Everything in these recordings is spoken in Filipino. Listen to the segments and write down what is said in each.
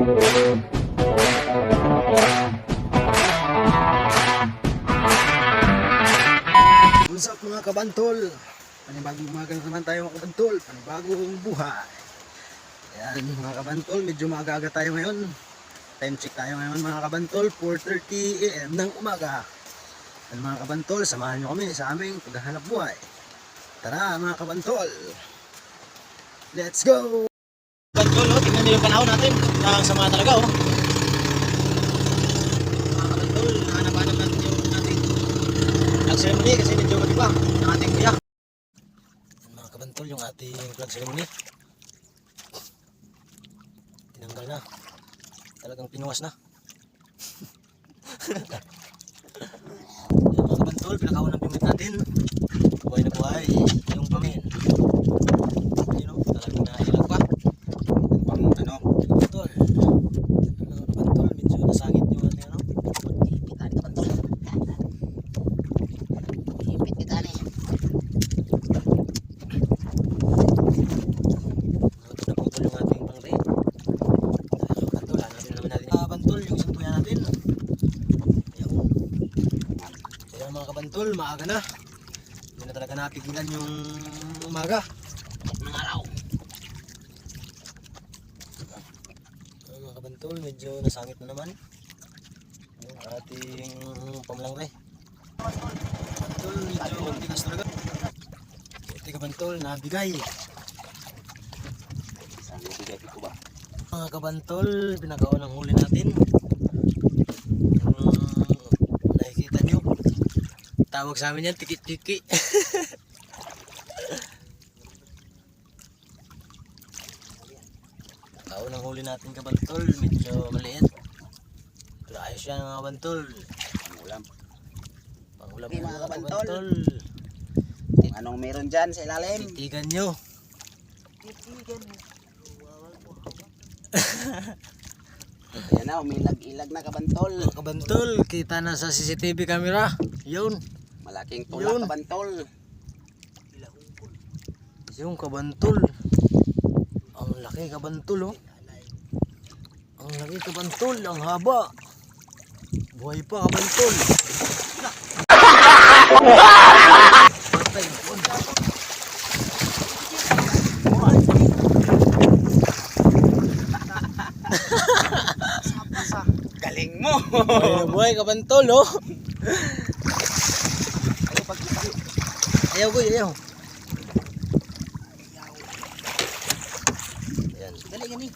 What's up mga kabantol? Panibagong umaga na naman tayo mga kabantol. Panibagong buhay. Ayan mga kabantol, medyo maaga tayo ngayon. Time check tayo ngayon mga kabantol, 4:30 AM ng umaga. Ayan mga kabantol, samahan nyo kami sa aming paghahanap buhay. Tara mga kabantol, let's go! Kabantol, oh, tingnan nyo yung panahon natin. Sama talaga oh. Mga kabantol, hanap-hanap natin yung ating flag ceremony kasi medyo gabi pa ng ating biyak. Mga kabantol, yung ating flag ceremony tinanggal na, talagang pinuwas na. Mga kabantol, pinakawan ng bimit natin, buhay na buhay yung pangin. Ayun o, talagang nailag pa pang ano kabantol. Mga kabantol, medyo nasangit yung ating ano hipitan kabantol. Hipit kita ni naputol yung ating pangre. Kabantol, hanapin na naman natin kabantol yung isang buya natin. Kaya mga kabantol, maaga na. Hindi na talaga napigilan yung umaga ng araw. Mga kabantol, medyo nasangit na naman yung ating pamlangre. Kabantol, medyo tigas talaga. Ito kabantol, nabigay. Mga kabantol, pinakaon ang huli natin. Nakikita nyo, tawag sa amin yan, tiki-tiki. Pinakaon ang huli natin kabantol, medyo maliit. Pero ayos yan mga kabantol. Pangulam Okay, mga mga kabantol. kabantol. Kung anong meron dyan sa ilalim. Titigan nyo. Ayan na, umilag-ilag na kabantol. Mga kabantol, kita na sa CCTV camera. Yun. Malaking tulak Yun. kabantol. Yung kabantol. Ang laki kabantol oh. Ang laki kabantol, ang haba. Buhay pa kabantol. Patay po. Galing mo! Buhay kabantol oh. Ayaw ko, ayaw. Ayan. Galing yan eh.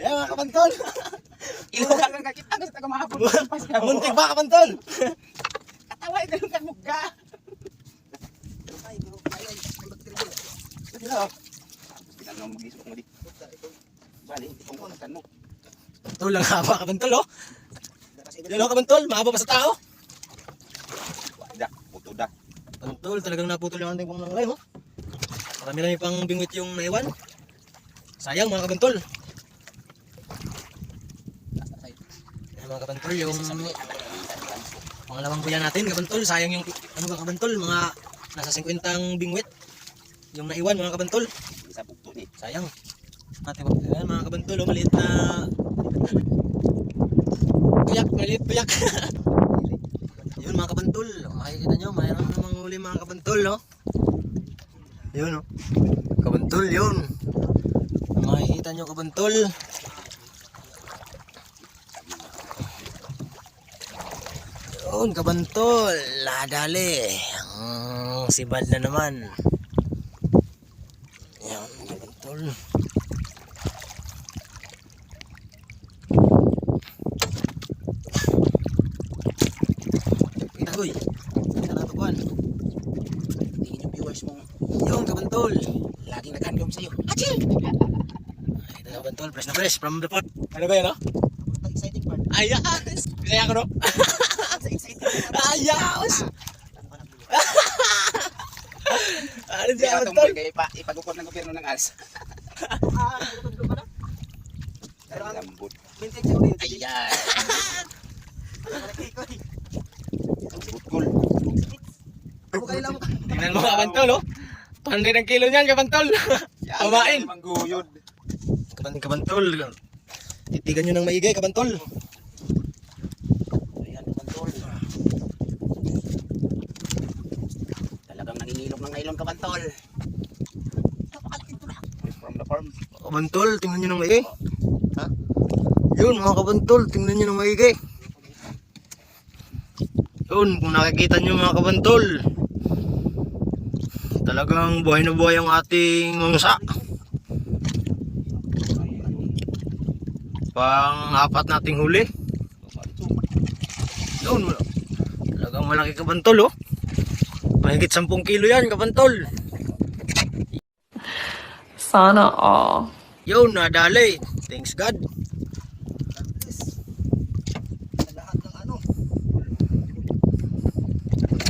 Ayan mga kabantol. Ilugan ng kakita ko sa taga-mahapon. Muntik ba kabantol? Kataway ka ng kagmugga. Tingnan mo mag-isok mo di. Bali, ipungkunan mo. Ito lang haba kabantol oh. Yan oh kabantol, mahaba pa sa tao. Da, puto da. Kabantol, talagang naputol yung ating panglanglay oh. Marami pang bingwit yung naiwan. Sayang mga kabantol. Ayan mga kabantol, yung pangalawang buya natin kabantol. Sayang yung ano ba kabantol, mga nasa 50 bingwit yung naiwan mga kabantol. Isa puto ni. Sayang. Ate ba? Ayan mga kabantol, oh, maliit na buyak, maliit buyak. Yun mga kabantol, makikita nyo, mayroon namang huli mga kabantol no. Yun oh. Kabantol yun. Makikita nyo kabantol. Yun kabantol, ladali. Sibad na naman. Yan kabantol. Uy, kita na tukuan. Tingin yung viewers mo. Yung kabantol. Laging nag-handcom sa'yo. Achil! Ito na kabantol, fresh na fresh from the pot. Ano ba yan, no? Ang exciting part. Ayos! Kaya ako, no? Sa exciting part. Ayos! Ano Kaya dyan, itong kabantol? kaya ipagukod ng gobyerno ng ALS. Ito pa na. Pero ang Lambot. vintage ako yun. Ayan. Malaki ko eh. Butkol. Ako kayo lang. Tingnan mo kabantol, no? 200 ang kilo niyan, kabantol. Kumain. Mangguyod. Kabantol. Titigan nyo ng maigay, kabantol. Ayan, kabantol. Talagang nanginilok ng nailon kabantol. From the farm. Kabantol, tingnan nyo ng maigay. Ha? Yun, mga kabantol, tingnan nyo ng maigay. Yun, kung nakikita nyo mga kabantol, talagang buhay na buhay ang ating mangsa. Pang-apat nating huli. Yun, talagang malaki kabantol, oh. Mahigit 10 kilo yan, kabantol. Sana all. Yun, nadali. Thanks God. Sa lahat ng ano.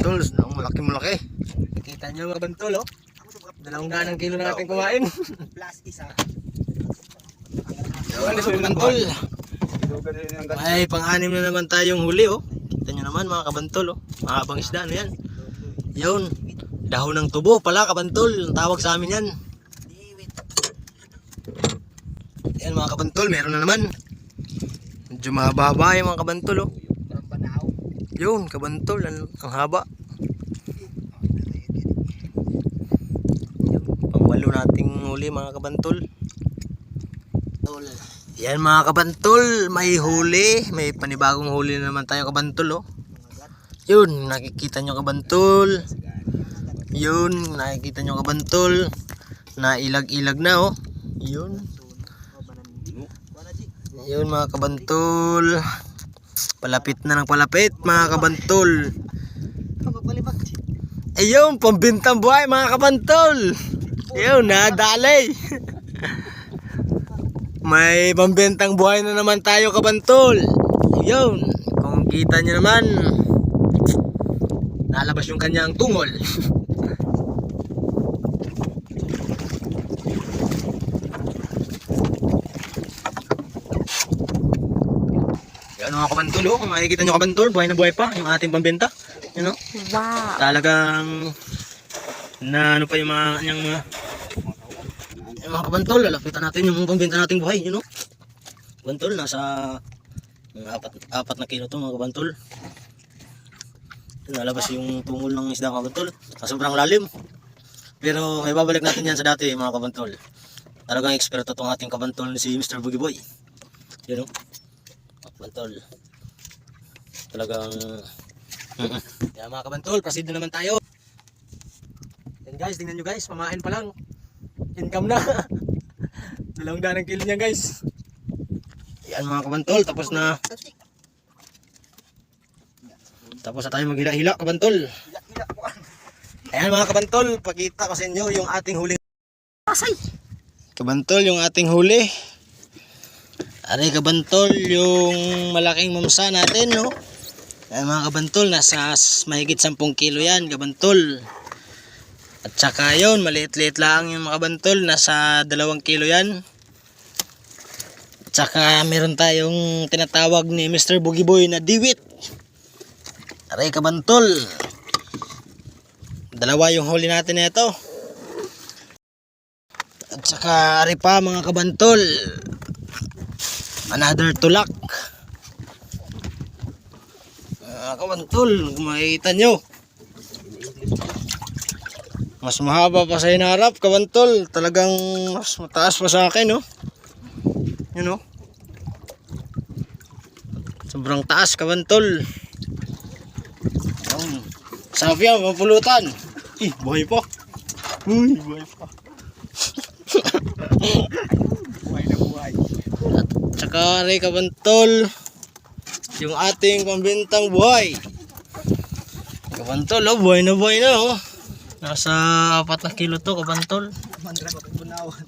Kabantol, malaki. Nakita nyo mga kabantol, oh. 200 kilo na natin kumain. Plus isa. Yun, kabantol. Ay, pang-anim na naman tayong huli, oh. Kita nyo naman mga kabantol, oh. Mahabang isda, ano yan? Yun, dahon ng tubo pala, kabantol. Ang tawag sa amin yan. Yan mga kabantol, meron na naman. Medyo mahaba yung mga kabantol, oh. Parang banaw. Yun, kabantol, ang haba. Yun, pang-walo nating huli mga kabantol. Yan mga kabantol, may huli. May panibagong huli na naman tayo kabantol, oh. Yun, nakikita nyo kabantol. Yun, nakikita nyo kabantol. Nailag-ilag na, oh. Yun. Yun mga kabantol. Palapit na ng palapit mga kabantol. Magpalibag. Ayun, pambintang buhay mga kabantol. Ayun, nadali. May pambentang buhay na naman tayo kabantol. Ayun, kung kita nyo naman, nalabas yung kanyang tungol. Yan mga kabantol, oh. Kung makikita nyo kabantol, buhay na buhay pa yung ating pambenta. You know? Wow. Talagang na ano pa yung mga mga kabantol, lalapitan natin yung pambenta nating buhay, you know? Kabantol, nasa apat na kilo to mga kabantol. Nalabas yung tungol ng isda kabantol sa sobrang lalim. Pero may babalik natin yan sa dati mga kabantol. Talagang eksperto tong ating kabantol si Mr. Boogie Boy. You know? Kabantol. Talagang kaya mga kabantol, proceed na naman tayo. Yan guys, tingnan nyo guys, pamain pa lang. Income na. 200 kilo niya guys. Yan mga kabantol, tapos na tayo maghila-hila kabantol. Ayan mga kabantol, pakita ko sa inyo yung ating huling asay. Kabantol, yung ating huli. Aray kabantol, yung malaking mamsa natin, no? Ayan mga kabantol, nasa mahigit 10 kilo yan kabantol. At saka yun, maliit-liit lang yung mga kabantol, nasa 2 kilo yan. At saka meron tayong tinatawag ni Mr. Boogie Boy na diwit. Aray kabantol, 2 yung huli natin nito. At saka aray pa mga kabantol, another tulak. Kabantol, kung makikita nyo, mas mahaba pa sa hinarap kabantol. Talagang mas mataas pa sa akin, no? Yun, no? Sobrang taas kabantol. Sabi yan, mapulutan. Ih, buhay pa. Uy, buhay pa. Buhay na buhay. At saka rin kabantol, yung ating pambintang buhay. Kabantol, oh, buhay na oh. Nasa 4 na kilo to, kabantol. Mandra ko bunawan.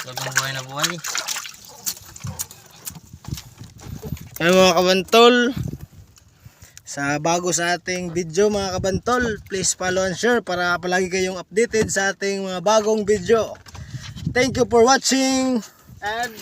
Lagang buhay na buhay. Kaya mga kabantol, bago sa ating video mga kabantol, please follow and share para palagi kayong updated sa ating mga bagong video. Thank you for watching and